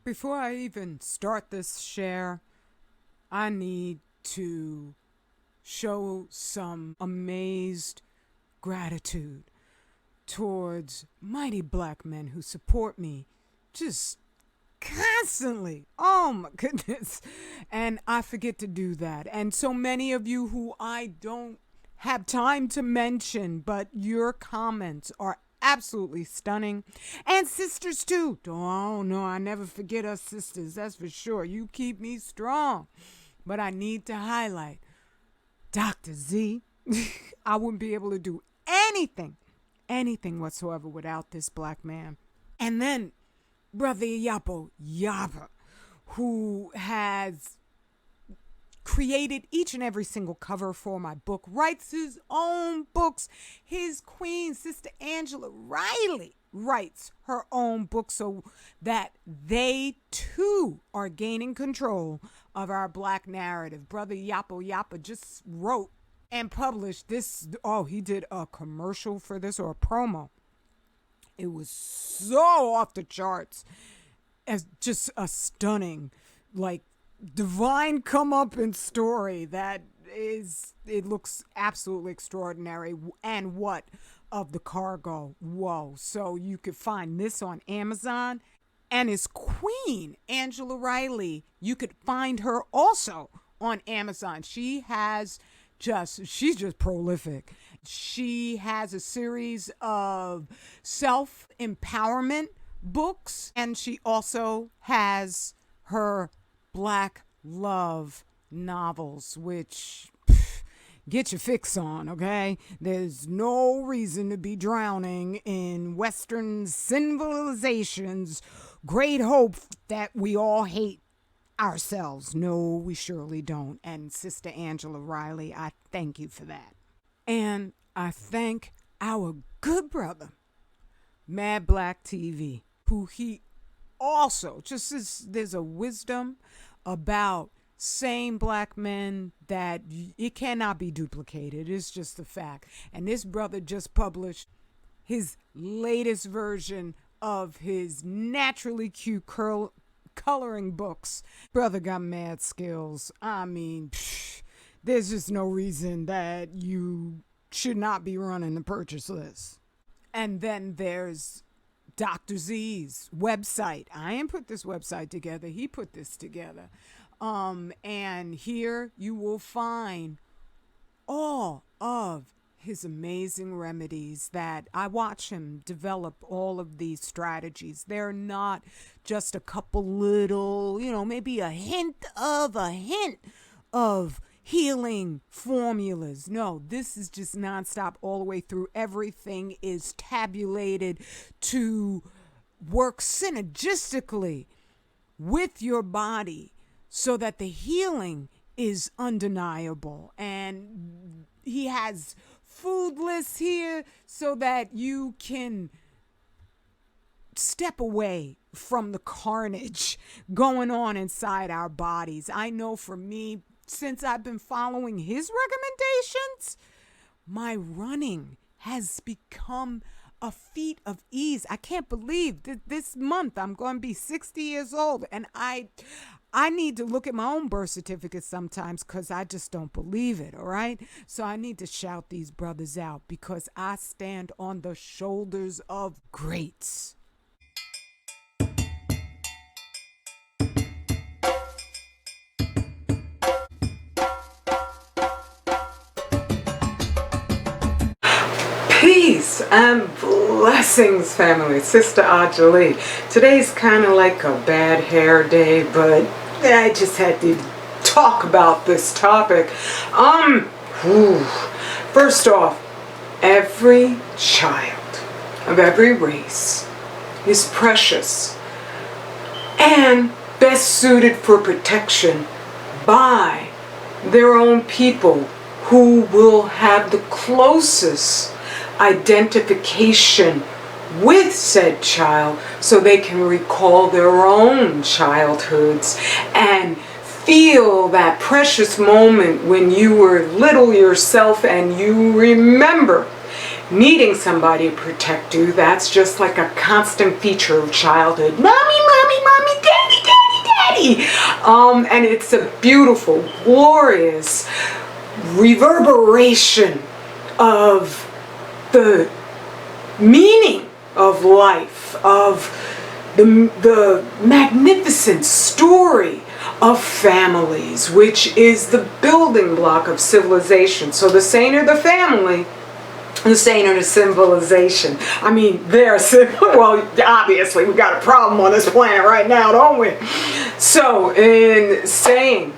Before I even start this share, I need to show some amazed gratitude towards mighty black men who support me just constantly. Oh my goodness. And I forget to do that. And so many of you who I don't have time to mention, but your comments are absolutely stunning. And sisters too. Oh no, I never forget us sisters. That's for sure. You keep me strong. But I need to highlight Dr. Z. I wouldn't be able to do anything whatsoever without this black man. And then Brother Yapo Yapa, who has created each and every single cover for my book, writes his own books. His queen, Sister Angela Riley, writes her own book so that they too are gaining control of our black narrative. Brother Yapo Yapa just wrote and published this. Oh, he did a commercial for this, or a promo. It was so off the charts, as just a stunning, like, divine comeuppance story that it looks absolutely extraordinary. And what of the cargo? Whoa. So you could find this on Amazon. And his queen, Angela Riley, you could find her also on Amazon. She's just prolific. She has a series of self-empowerment books, and she also has her Black love novels, which get your fix on, okay? There's no reason to be drowning in Western civilization's great hope that we all hate ourselves. No, we surely don't. And Sister Angela Riley, I thank you for that. And I thank our good brother, Mad Black TV, who he also there's a wisdom about same black men that it cannot be duplicated. It's just a fact. And this brother just published his latest version of his naturally cute coloring books. Brother got mad skills. I mean, there's just no reason that you should not be running the purchase list. And then there's Dr. Z's website. I didn't put this website together. He put this together. And here you will find all of his amazing remedies that I watch him develop. All of these strategies, they're not just a couple little, maybe a hint of healing formulas. No, this is just nonstop all the way through. Everything is tabulated to work synergistically with your body so that the healing is undeniable. And he has food lists here so that you can step away from the carnage going on inside our bodies. I know for me, since I've been following his recommendations, my running has become a feat of ease. I can't believe that this month I'm going to be 60 years old, and I need to look at my own birth certificate sometimes because I just don't believe it, all right? So I need to shout these brothers out because I stand on the shoulders of greats. Peace and blessings, family. Sister Ajali. Today's kind of like a bad hair day, but I just had to talk about this topic. First off, every child of every race is precious and best suited for protection by their own people who will have the closest identification with said child so they can recall their own childhoods and feel that precious moment when you were little yourself and you remember needing somebody to protect you. That's just like a constant feature of childhood. Mommy, mommy, mommy, daddy, already. And it's a beautiful, glorious reverberation of the meaning of life, of the magnificent story of families, which is the building block of civilization. So the saner the family, the saner the civilization. I mean, well, obviously we got a problem on this planet right now, don't we? So in saying,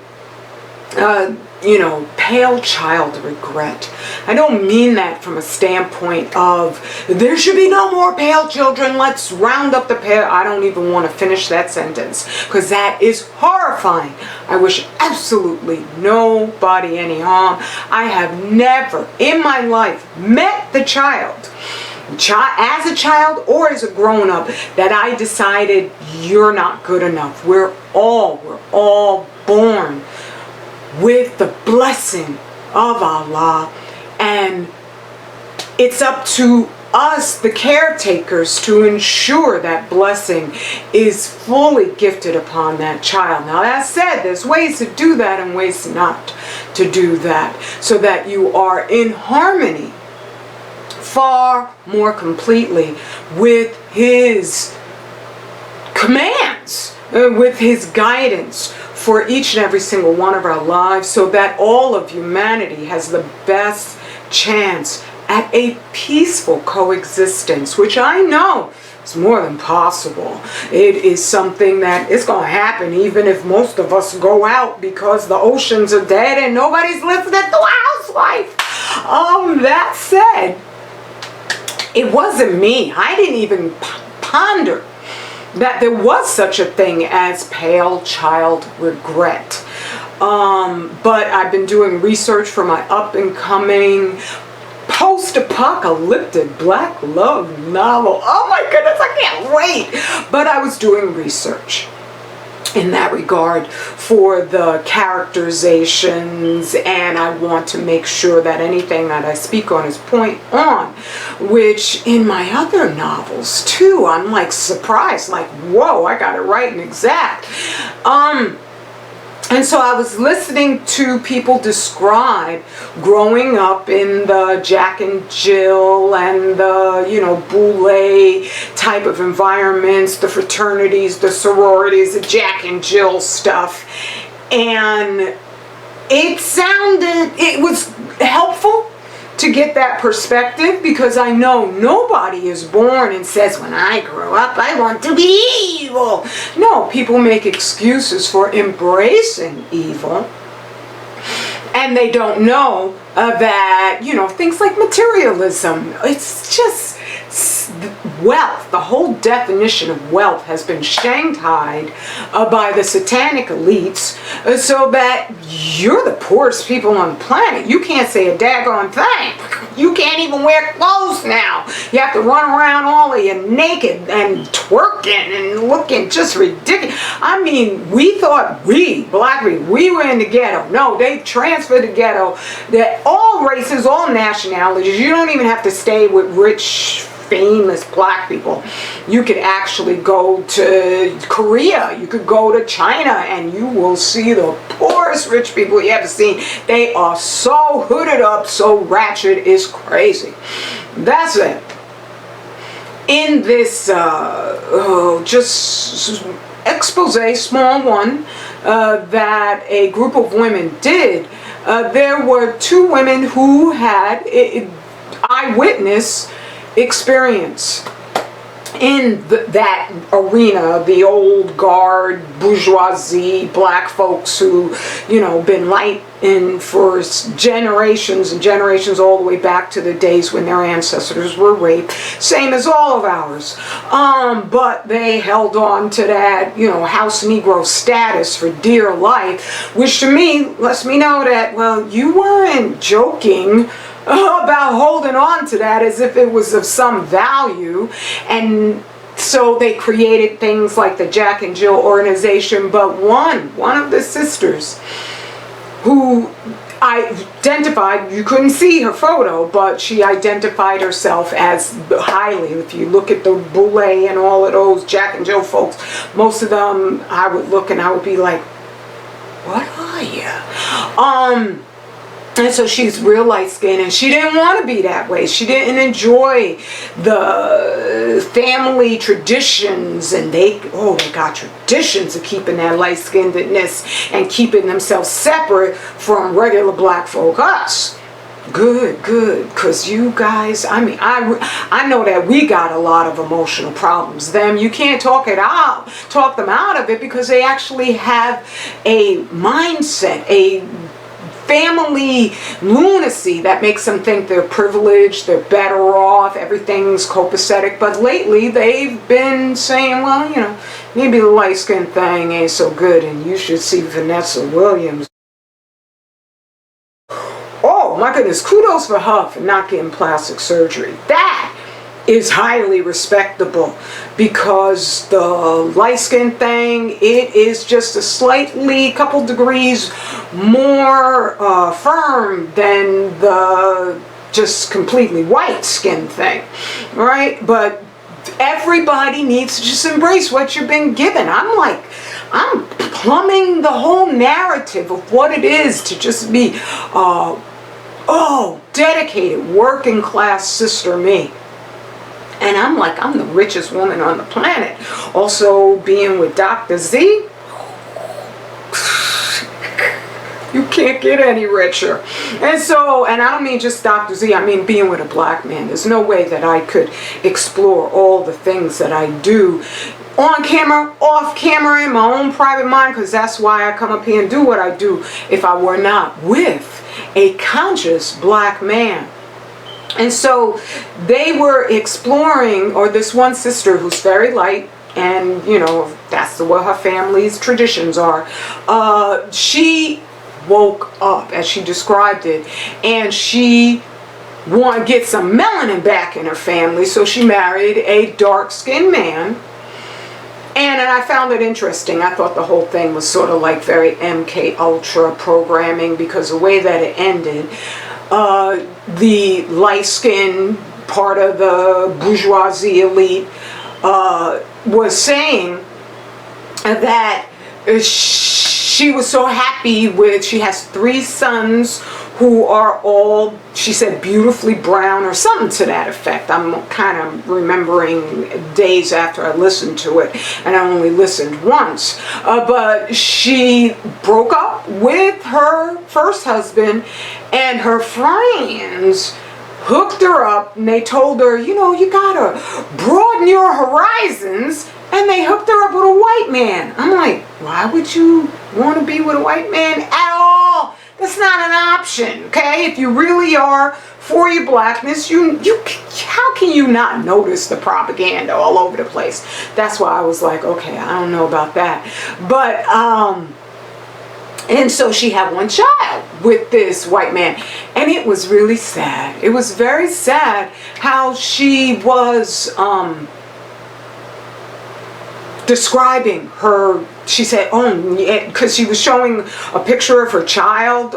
you know, pale child regret, I don't mean that from a standpoint of there should be no more pale children, let's round up the pale. I don't even want to finish that sentence because that is horrifying. I wish absolutely nobody any harm. I have never in my life met the child as a child or as a grown-up that I decided you're not good enough. We're all born with the blessing of Allah, and it's up to us, the caretakers, to ensure that blessing is fully gifted upon that child. Now, that said, there's ways to do that and ways not to do that, so that you are in harmony far more completely with His commands, with His guidance for each and every single one of our lives, so that all of humanity has the best chance at a peaceful coexistence, which I know is more than possible. It is something that is going to happen even if most of us go out because the oceans are dead and nobody's listening to a housewife. That said, it wasn't me. I didn't even ponder that there was such a thing as pale child regret. But I've been doing research for my up-and-coming post-apocalyptic black love novel. Oh my goodness, I can't wait! But I was doing research in that regard for the characterizations, and I want to make sure that anything that I speak on is point on, which in my other novels too, I'm like surprised, like, whoa, I got it right and exact. And so I was listening to people describe growing up in the Jack and Jill and the, you know, boule type of environments, the fraternities, the sororities, the Jack and Jill stuff. And it was helpful to get that perspective, because I know nobody is born and says, when I grow up, I want to be evil. No, people make excuses for embracing evil, and they don't know that, you know, things like materialism, it's just wealth. The whole definition of wealth has been shanghaied by the satanic elites, so that you're the poorest people on the planet. You can't say a daggone thing. You can't even wear clothes now. You have to run around all of you naked and twerking and looking just ridiculous. I mean, we thought black people, we were in the ghetto. No, they transferred the ghetto. That all races, all nationalities. You don't even have to stay with rich, famous black people. You could actually go to Korea, you could go to China, and you will see the poorest rich people you ever seen. They are so hooded up, so ratchet, it's crazy. That's it. In this just expose, small one, that a group of women did, there were two women who had eyewitness experience in that arena, the old guard, bourgeoisie, black folks who, you know, been light in for generations and generations, all the way back to the days when their ancestors were raped, same as all of ours. But they held on to that, you know, house Negro status for dear life, which to me lets me know that, well, you weren't joking about holding on to that as if it was of some value. And so they created things like the Jack and Jill organization. But one of the sisters who identified, you couldn't see her photo, but she identified herself as highly. If you look at the Boulay and all of those Jack and Jill folks, most of them I would look and I would be like, what are you? And so she's real light skinned, and she didn't want to be that way. She didn't enjoy the family traditions, and they got traditions of keeping that light skinnedness and keeping themselves separate from regular black folk, us. Good, because you guys, I mean, I know that we got a lot of emotional problems. Them, you can't talk them out of it, because they actually have a mindset, a family lunacy that makes them think they're privileged, they're better off, everything's copacetic. But lately they've been saying, well, you know, maybe the light skin thing ain't so good, and you should see Vanessa Williams. Oh my goodness, kudos for her for not getting plastic surgery. That is highly respectable, because the light skin thing, it is just a slightly couple degrees more firm than the just completely white skin thing, right? But everybody needs to just embrace what you've been given. I'm plumbing the whole narrative of what it is to just be dedicated working class sister me. And I'm like, I'm the richest woman on the planet. Also, being with Dr. Z, you can't get any richer. And so, and I don't mean just Dr. Z, I mean being with a black man. There's no way that I could explore all the things that I do on camera, off camera, in my own private mind, because that's why I come up here and do what I do, if I were not with a conscious black man. And so they were exploring, or this one sister who's very light, and you know, that's what her family's traditions are. She woke up, as she described it, and she wanted to get some melanin back in her family, so she married a dark-skinned man. And I found it interesting. I thought the whole thing was sort of like very MK Ultra programming, because the way that it ended, the light-skinned part of the bourgeoisie elite was saying that she was so happy with, she has 3 sons who are all, she said, beautifully brown, or something to that effect. I'm kind of remembering days after I listened to it, and I only listened once. But she broke up with her first husband, and her friends hooked her up, and they told her, you know, you gotta broaden your horizons, and they hooked her up with a white man. I'm like, why would you want to be with a white man at all? That's not an option, okay? If you really are for your blackness, how can you not notice the propaganda all over the place? That's why I was like, okay, I don't know about that. But, and so she had 1 child with this white man. And it was really sad. It was very sad how she was describing her. She said, because she was showing a picture of her child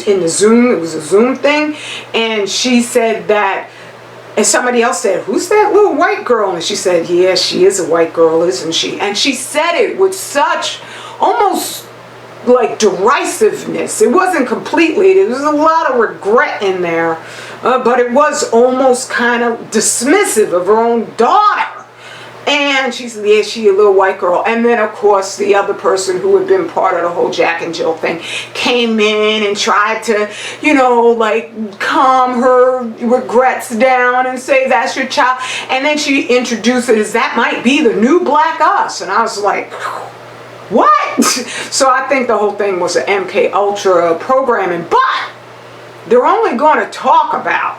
in the Zoom. It was a Zoom thing. And she said that, and somebody else said, who's that little white girl? And she said, yeah, she is a white girl, isn't she? And she said it with such almost like derisiveness. It wasn't completely, there was a lot of regret in there, but it was almost kind of dismissive of her own daughter. And she said, yeah, she a little white girl. And then, of course, the other person who had been part of the whole Jack and Jill thing came in and tried to, you know, like calm her regrets down and say, that's your child. And then she introduced it as, that might be the new black us. And I was like, what? So I think the whole thing was an MK Ultra programming. But they're only going to talk about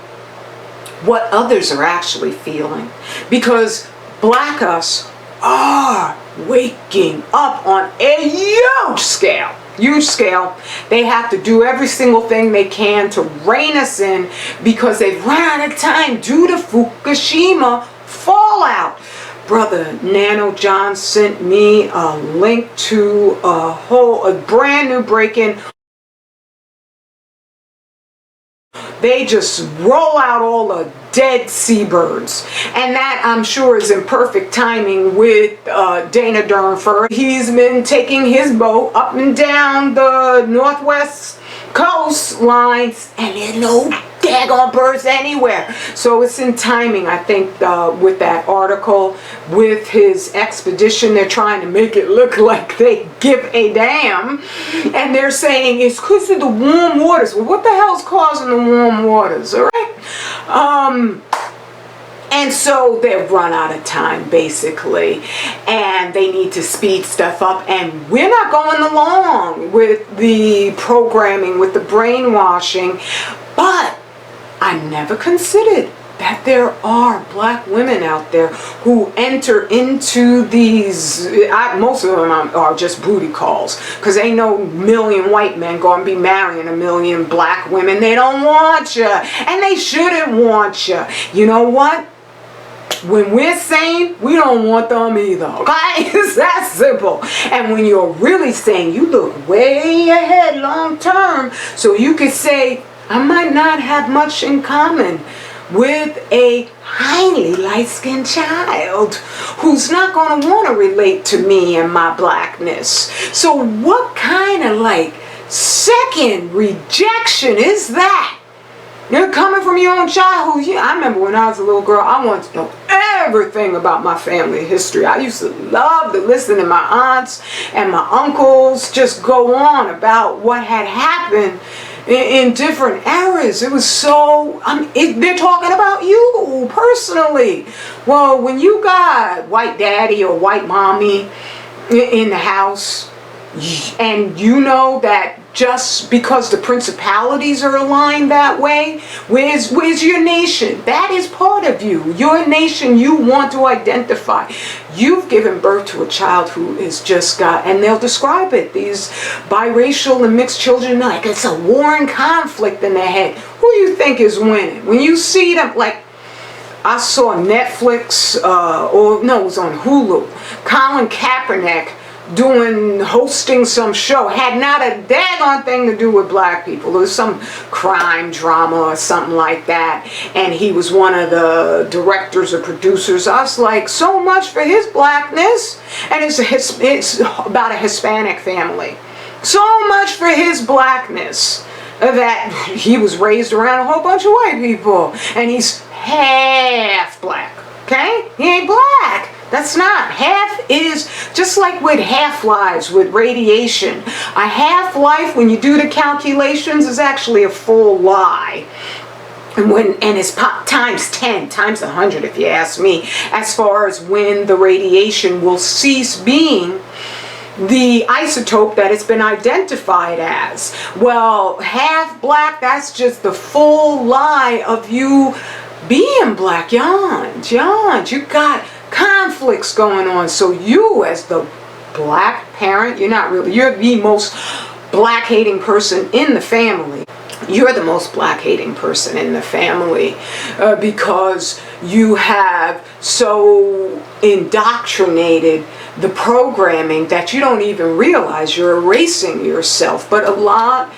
what others are actually feeling. Because black us are waking up on a huge scale. Huge scale. They have to do every single thing they can to rein us in, because they've run out of time due to Fukushima fallout. Brother Nano John sent me a link to a brand new break-in they just roll out all the dead seabirds. And that, I'm sure, is in perfect timing with Dana Durnford. He's been taking his boat up and down the northwest coastlines, and there's no daggone birds anywhere. So it's in timing, I think, with that article, with his expedition. They're trying to make it look like they give a damn, and they're saying it's because of the warm waters. Well, what the hell's causing the warm waters, all right? And so they've run out of time, basically, and they need to speed stuff up, and we're not going along with the programming, with the brainwashing. But I never considered that there are black women out there who enter into these, most of them are just booty calls, because ain't no million white men going to be marrying a million black women. They don't want you, and they shouldn't want you. You know what? When we're sane, we don't want them either, okay? It's that simple. And when you're really sane, you look way ahead long term, so you could say, I might not have much in common with a highly light-skinned child who's not going to want to relate to me and my blackness. So what kind of like second rejection is that? You're coming from your own childhood. Yeah, I remember when I was a little girl, I wanted to know everything about my family history. I used to love to listen to my aunts and my uncles just go on about what had happened in different eras. It was so, they're talking about you personally. Well, when you got white daddy or white mommy in the house, and you know that just because the principalities are aligned that way, where's your nation? That is part of you. Your nation you want to identify. You've given birth to a child who is just got, and they'll describe it, these biracial and mixed children, like it's a war and conflict in their head. Who do you think is winning? When you see them, like, I saw Netflix, or no, it was on Hulu, Colin Kaepernick hosting some show, had not a daggone thing to do with black people. It was some crime drama or something like that, and he was one of the directors or producers. I was like, so much for his blackness, and it's about a Hispanic family. So much for his blackness, that he was raised around a whole bunch of white people, and he's half black, okay? He ain't black. That's not. Half is just like with half-lives, with radiation. A half-life, when you do the calculations, is actually a full lie. And it's times 10, times 100 if you ask me, as far as when the radiation will cease being the isotope that it's been identified as. Well, half black, that's just the full lie of you being black. Yond, you got conflicts going on. So you, as the black parent, you're the most black hating person in the family. You're the most black hating person in the family, because you have so indoctrinated the programming that you don't even realize you're erasing yourself. But a lot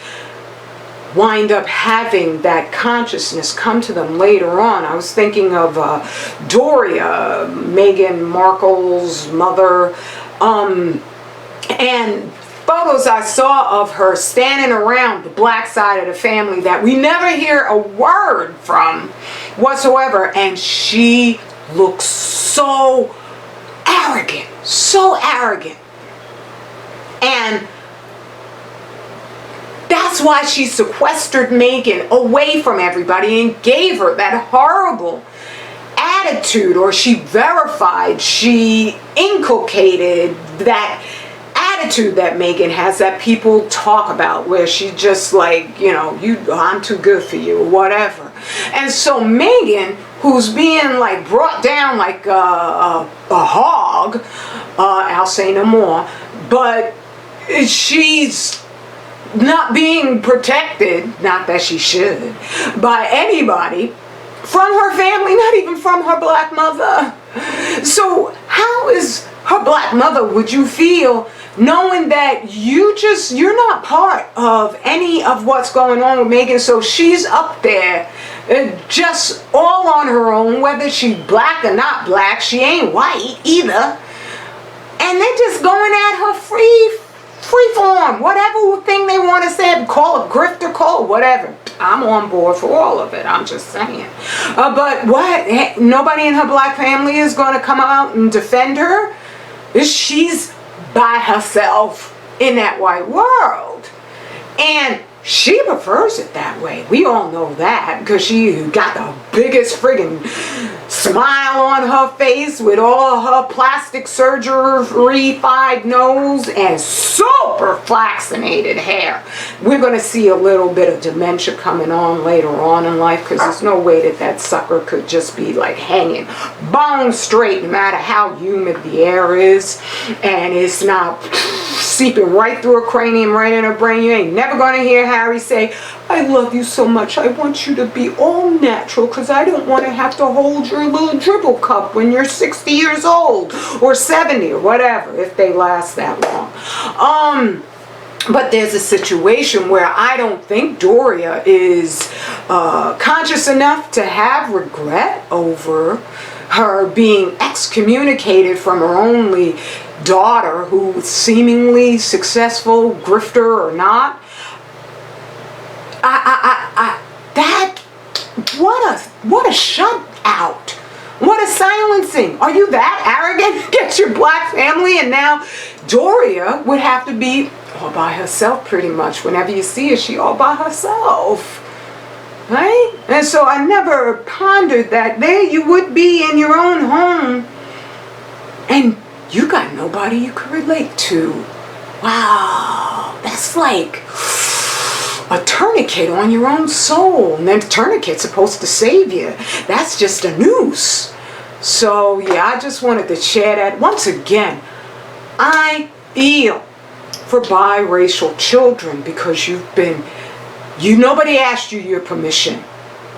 wind up having that consciousness come to them later on. I was thinking of Doria, Meghan Markle's mother, and photos I saw of her standing around the black side of the family that we never hear a word from whatsoever, and she looks so arrogant, so arrogant. And that's why she sequestered Meghan away from everybody and gave her that horrible attitude, or she verified, she inculcated that attitude that Meghan has that people talk about, where she just like, I'm too good for you, or whatever. And so Meghan, who's being like brought down like a hog, I'll say no more, but she's not being protected, not that she should, by anybody from her family, not even from her black mother. So how is her black mother would you feel knowing that you're not part of any of what's going on with Megan? So she's up there just all on her own, whether she's black or not black. She ain't white either. And they're just going at her free form, whatever thing they want to say, call it grifter, call it whatever. I'm on board for all of it, I'm just saying. But what? Nobody in her black family is going to come out and defend her? She's by herself in that white world. And she prefers it that way. We all know that because she got the biggest friggin' smile on her face with all her plastic surgery-fied nose and super flaxinated hair. We're going to see a little bit of dementia coming on later on in life because there's no way that sucker could just be like hanging bone straight no matter how humid the air is, and it's not seeping right through her cranium, right in her brain. You ain't never going to hear Harry say, I love you so much, I want you to be all natural because I don't want to have to hold your little dribble cup when you're 60 years old or 70 or whatever, if they last that long. But there's a situation where I don't think Doria is conscious enough to have regret over her being excommunicated from her only daughter, who's seemingly successful, grifter or not. What a shut out. What a silencing. Are you that arrogant? Get your black family, and now Doria would have to be all by herself pretty much. Whenever you see her, she all by herself. Right? And so I never pondered that. There you would be in your own home, and you got nobody you could relate to. Wow, that's like a tourniquet on your own soul. And then the tourniquet's supposed to save you. That's just a noose. So yeah, I just wanted to share that. Once again, I feel for biracial children because nobody asked you your permission,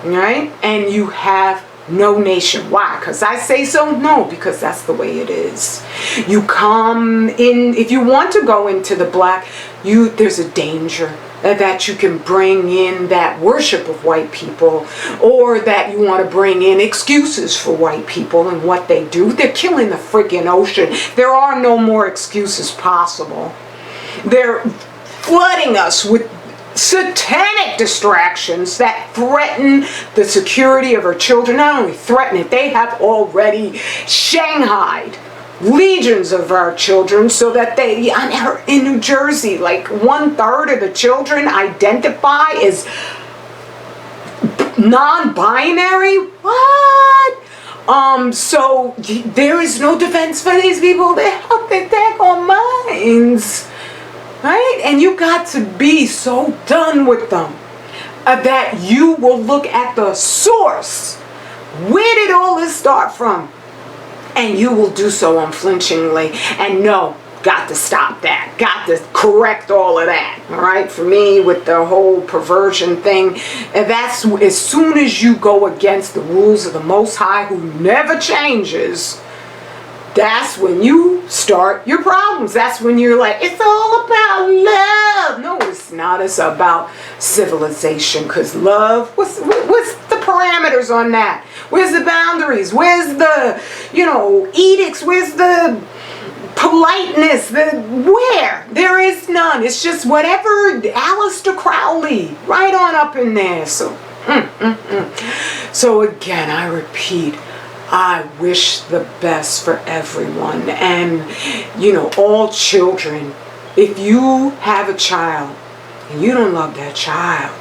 right? And you have no nation. Why? Because I say so? No, because that's the way it is. You come in, if you want to go into the black, there's a danger that you can bring in that worship of white people, or that you want to bring in excuses for white people and what they do. They're killing the freaking ocean. There are no more excuses possible. They're flooding us with satanic distractions that threaten the security of our children. Not only threaten it, they have already shanghaied legions of our children so that in New Jersey, like 1/3 of the children identify as non-binary. What? So there is no defense for these people. They have their daggone minds. Right? And you got to be so done with them that you will look at the source. Where did all this start from? And you will do so unflinchingly. And no, got to stop that. Got to correct all of that. All right? For me, with the whole perversion thing, and that's as soon as you go against the rules of the Most High, who never changes, that's when you start your problems. That's when you're like, it's all about love. No, it's not. It's about civilization. Because love, what's the parameters on that? Where's the boundaries? Where's the, edicts? Where's the politeness? Where? There is none. It's just whatever Aleister Crowley, right on up in there. So, So again, I repeat, I wish the best for everyone, and all children. If you have a child and you don't love that child,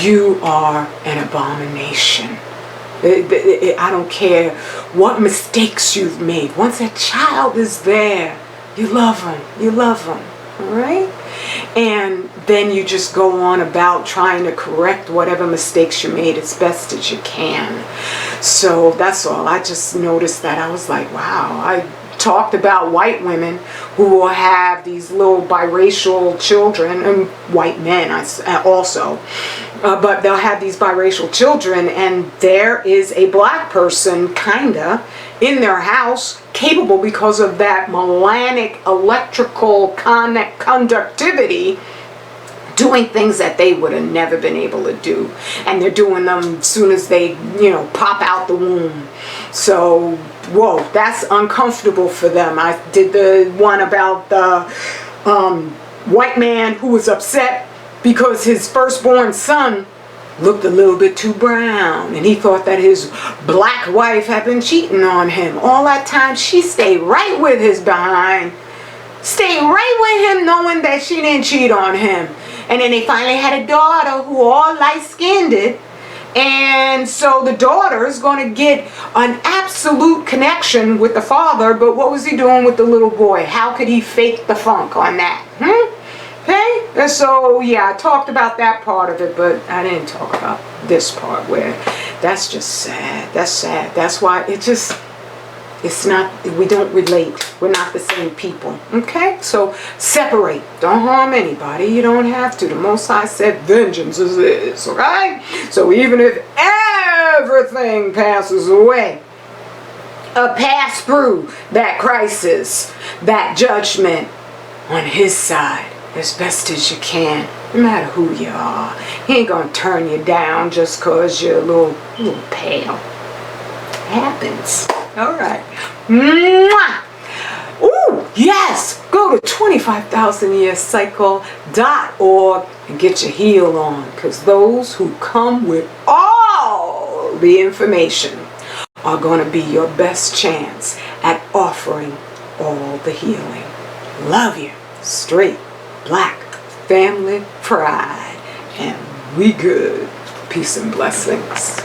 you are an abomination. I don't care what mistakes you've made. Once that child is there, you love them. You love them. All right? And then you just go on about trying to correct whatever mistakes you made as best as you can. So that's all. I just noticed that. I was like, wow. I talked about white women who will have these little biracial children, and white men also. But they'll have these biracial children, and there is a black person, kinda, in their house capable because of that melanic electrical conductivity, doing things that they would have never been able to do. And they're doing them as soon as they, pop out the womb. So, whoa, that's uncomfortable for them. I did the one about the white man who was upset because his firstborn son looked a little bit too brown, and he thought that his black wife had been cheating on him. All that time, she stayed right with his behind. Stayed right with him knowing that she didn't cheat on him. And then they finally had a daughter who all light-skinned. And so the daughter is going to get an absolute connection with the father, but what was he doing with the little boy? How could he fake the funk on that? Okay? And so, yeah, I talked about that part of it, but I didn't talk about this part where that's just sad. That's sad. That's why it's not, we don't relate. We're not the same people. Okay? So separate. Don't harm anybody. You don't have to. The Most High said vengeance is his. Okay? So even if everything passes away, pass through that crisis, that judgment on his side as best as you can, no matter who you are. He ain't gonna turn you down just cause you're a little pale. It happens. All right. Mwah! Ooh, yes! Go to 25000yearcycle.org and get your heal on, because those who come with all the information are going to be your best chance at offering all the healing. Love you. Straight, black, family, pride, and we good. Peace and blessings.